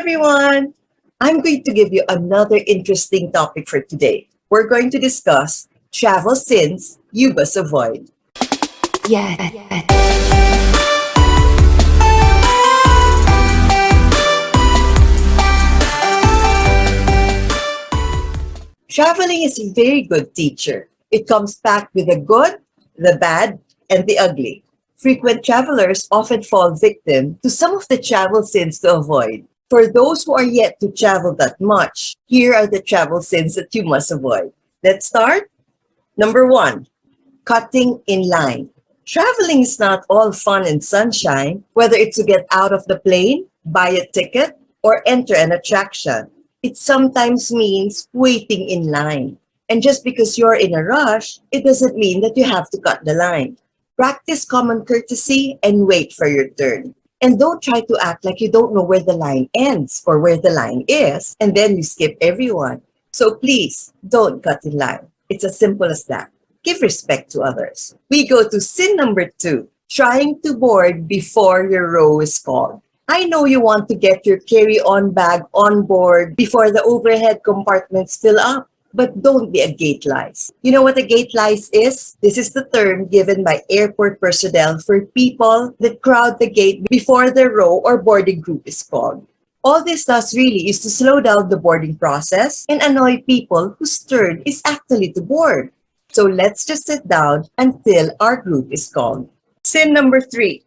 everyone! I'm going to give you another interesting topic for today. We're going to discuss travel sins you must avoid. Yeah. Traveling is a very good teacher. It comes back with the good, the bad, and the ugly. Frequent travelers often fall victim to some of the travel sins to avoid. For those who are yet to travel that much, here are the travel sins that you must avoid. Let's start. Number one, cutting in line. Traveling is not all fun and sunshine, whether it's to get out of the plane, buy a ticket, or enter an attraction. It sometimes means waiting in line. And just because you're in a rush, it doesn't mean that you have to cut the line. Practice common courtesy and wait for your turn. And don't try to act like you don't know where the line ends or where the line is, and then you skip everyone. So please, don't cut in line. It's as simple as that. Give respect to others. We go to sin number 2, trying to board before your row is called. I know you want to get your carry-on bag on board before the overhead compartments fill up, but don't be a gate lice. You know what a gate lice is? This is the term given by airport personnel for people that crowd the gate before the row or boarding group is called. All this does really is to slow down the boarding process and annoy people whose turn is actually to board. So let's just sit down until our group is called. Sin number 3,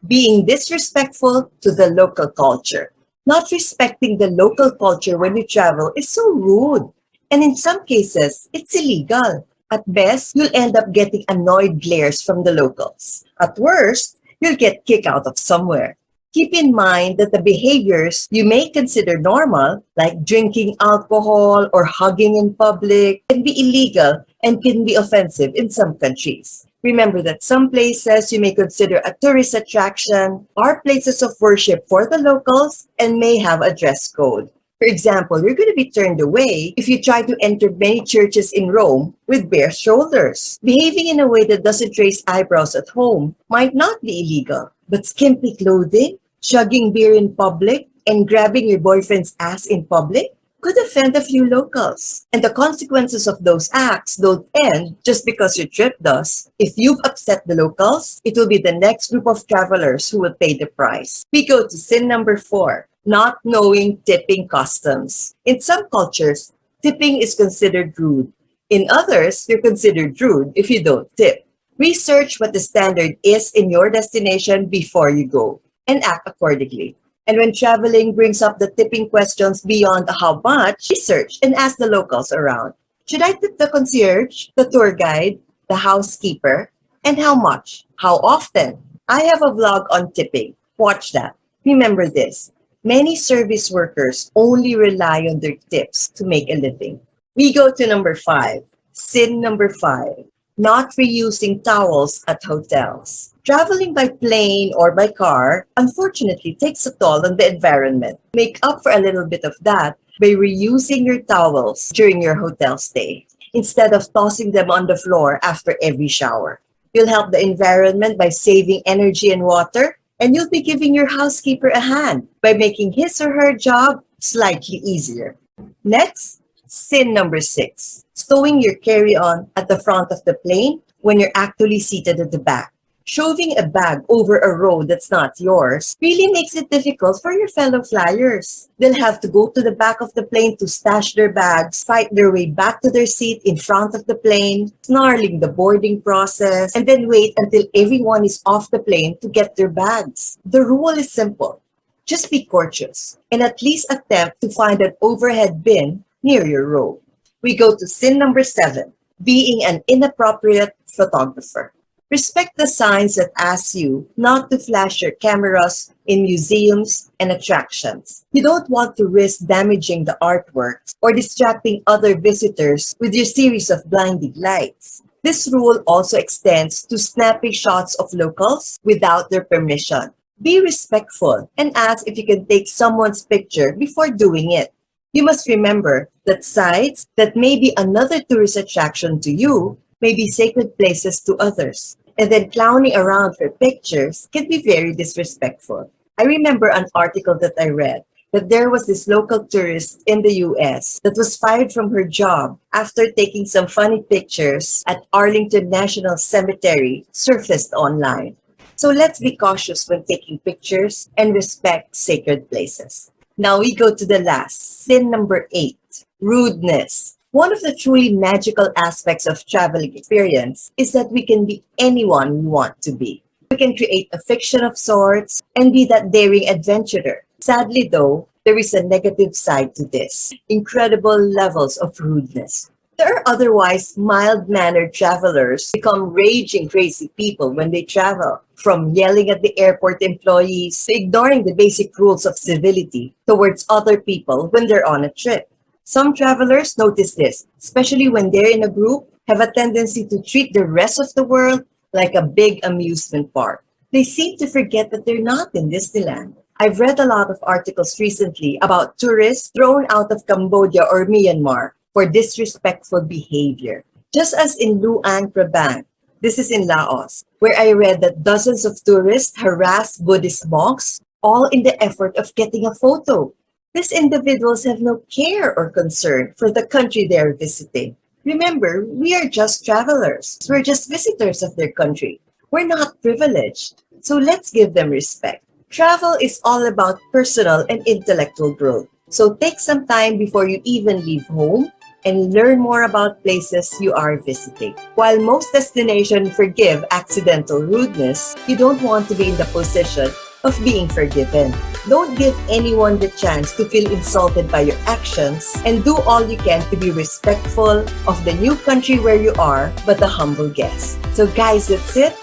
being disrespectful to the local culture. Not respecting the local culture when you travel is so rude. And in some cases, it's illegal. At best, you'll end up getting annoyed glares from the locals. At worst, you'll get kicked out of somewhere. Keep in mind that the behaviors you may consider normal, like drinking alcohol or hugging in public, can be illegal and can be offensive in some countries. Remember that some places you may consider a tourist attraction are places of worship for the locals and may have a dress code. For example, you're going to be turned away if you try to enter many churches in Rome with bare shoulders. Behaving in a way that doesn't raise eyebrows at home might not be illegal, but skimpy clothing, chugging beer in public, and grabbing your boyfriend's ass in public could offend a few locals. And the consequences of those acts don't end just because your trip does. If you've upset the locals, it will be the next group of travelers who will pay the price. We go to sin number 4, not knowing tipping customs. In some cultures, tipping is considered rude. In others, you're considered rude if you don't tip. Research what the standard is in your destination before you go and act accordingly. And when traveling brings up the tipping questions beyond how much, research and ask the locals around. Should I tip the concierge, the tour guide, the housekeeper? And how much? How often? I have a vlog on tipping. Watch that. Remember this. Many service workers only rely on their tips to make a living. We go to number 5. Sin number 5. Not reusing towels at hotels. Traveling by plane or by car, unfortunately, takes a toll on the environment. Make up for a little bit of that by reusing your towels during your hotel stay, instead of tossing them on the floor after every shower. You'll help the environment by saving energy and water, and you'll be giving your housekeeper a hand by making his or her job slightly easier. Next, sin number 6, stowing your carry-on at the front of the plane when you're actually seated at the back. Shoving a bag over a row that's not yours really makes it difficult for your fellow flyers. They'll have to go to the back of the plane to stash their bags, fight their way back to their seat in front of the plane, snarling the boarding process, and then wait until everyone is off the plane to get their bags. The rule is simple. Just be courteous and at least attempt to find an overhead bin near your row. We go to sin number 7, being an inappropriate photographer. Respect the signs that ask you not to flash your cameras in museums and attractions. You don't want to risk damaging the artworks or distracting other visitors with your series of blinding lights. This rule also extends to snapping shots of locals without their permission. Be respectful and ask if you can take someone's picture before doing it. You must remember that sites that may be another tourist attraction to you may be sacred places to others. And then clowning around for pictures can be very disrespectful. I remember an article that I read that there was this local tourist in the US that was fired from her job after taking some funny pictures at Arlington National Cemetery surfaced online. So let's be cautious when taking pictures and respect sacred places. Now we go to the last, sin number 8, rudeness. One of the truly magical aspects of traveling experience is that we can be anyone we want to be. We can create a fiction of sorts and be that daring adventurer. Sadly though, there is a negative side to this. Incredible levels of rudeness. There are otherwise mild-mannered travelers become raging crazy people when they travel, from yelling at the airport employees to ignoring the basic rules of civility towards other people when they're on a trip. Some travelers notice this, especially when they're in a group, have a tendency to treat the rest of the world like a big amusement park. They seem to forget that they're not in Disneyland. I've read a lot of articles recently about tourists thrown out of Cambodia or Myanmar for disrespectful behavior. Just as in Luang Prabang, this is in Laos, where I read that dozens of tourists harassed Buddhist monks, all in the effort of getting a photo. These individuals have no care or concern for the country they are visiting. Remember, we are just travelers. We're just visitors of their country. We're not privileged. So let's give them respect. Travel is all about personal and intellectual growth. So take some time before you even leave home and learn more about places you are visiting. While most destinations forgive accidental rudeness, you don't want to be in the position of being forgiven. Don't give anyone the chance to feel insulted by your actions, and do all you can to be respectful of the new country where you are, but a humble guest. So guys, that's it.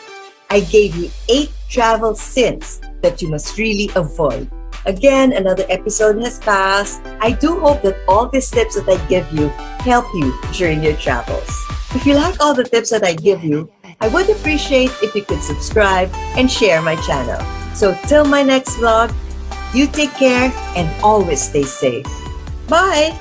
I gave you 8 travel sins that you must really avoid. Again, another episode has passed. I do hope that all these tips that I give you help you during your travels. If you like all the tips that I give you, I would appreciate if you could subscribe and share my channel. So till my next vlog, you take care and always stay safe. Bye!